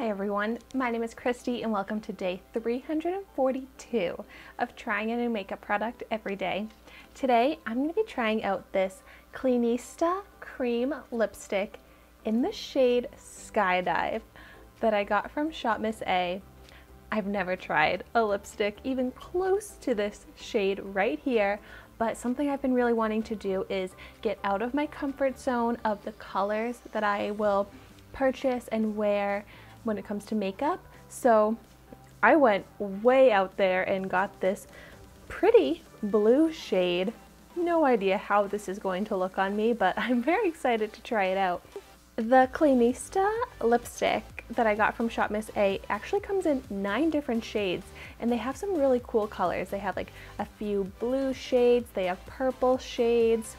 Hi everyone, my name is Christy and welcome to day 342 of trying a new makeup product every day. Today I'm going to be trying out this Kleanista cream lipstick in the shade Skydive that I got from ShopMissA. I've never tried a lipstick even close to this shade right here, but something I've been really wanting to do is get out of my comfort zone of the colors that I will purchase and wear when it comes to makeup. So I went way out there and got this pretty blue shade. No idea how this is going to look on me, but I'm very excited to try it out. The Kleanista lipstick that I got from ShopMissA actually comes in 9 different shades, and they have some really cool colors. They have like a few blue shades, they have purple shades,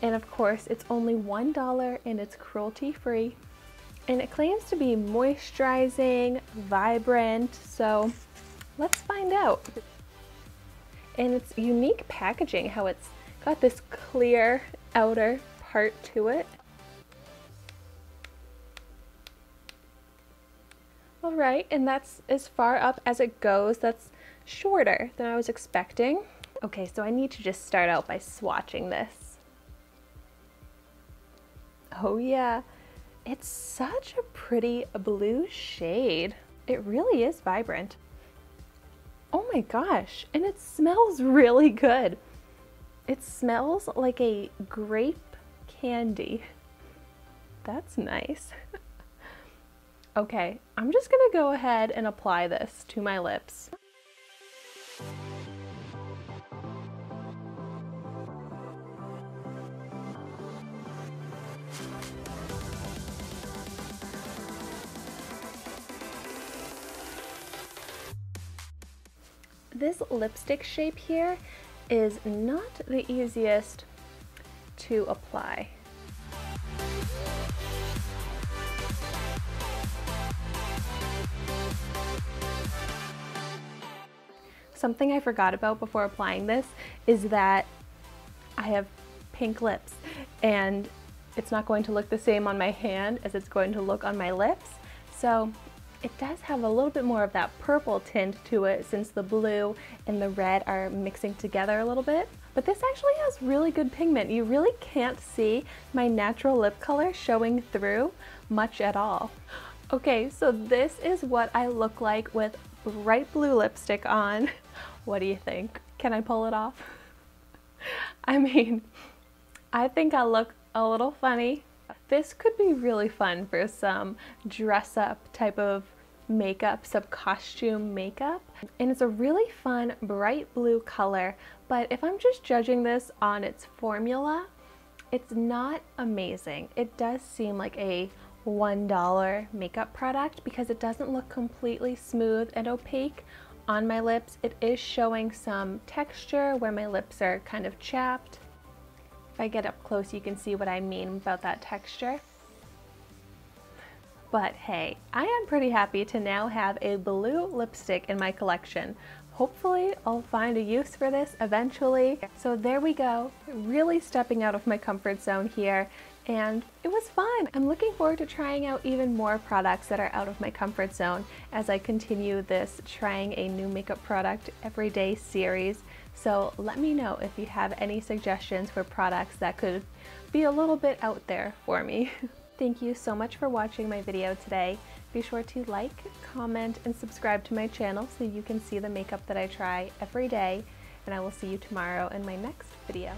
and of course it's only $1 and it's cruelty-free. And it claims to be moisturizing, vibrant, so let's find out. And it's unique packaging, how it's got this clear outer part to it. All right, and that's as far up as it goes. That's shorter than I was expecting. Okay, so I need to just start out by swatching this. Oh yeah. It's such a pretty blue shade. It really is vibrant. Oh my gosh, and it smells really good. It smells like a grape candy. That's nice. Okay, I'm just gonna go ahead and apply this to my lips. This lipstick shape here is not the easiest to apply. Something I forgot about before applying this is that I have pink lips, and it's not going to look the same on my hand as it's going to look on my lips. So it does have a little bit more of that purple tint to it since the blue and the red are mixing together a little bit. But this actually has really good pigment. You really can't see my natural lip color showing through much at all. Okay, so this is what I look like with bright blue lipstick on. What do you think? Can I pull it off? I mean, I think I look a little funny. This could be really fun for some dress-up type of makeup, some costume makeup. And it's a really fun bright blue color, but if I'm just judging this on its formula, it's not amazing. It does seem like a $1 makeup product because it doesn't look completely smooth and opaque on my lips. It is showing some texture where my lips are kind of chapped. If I get up close, you can see what I mean about that texture. But hey, I am pretty happy to now have a blue lipstick in my collection. Hopefully I'll find a use for this eventually. So there we go, really stepping out of my comfort zone here, and it was fun. I'm looking forward to trying out even more products that are out of my comfort zone as I continue this trying a new makeup product every day series. So let me know if you have any suggestions for products that could be a little bit out there for me. Thank you so much for watching my video today. Be sure to like, comment, and subscribe to my channel so you can see the makeup that I try every day. And I will see you tomorrow in my next video.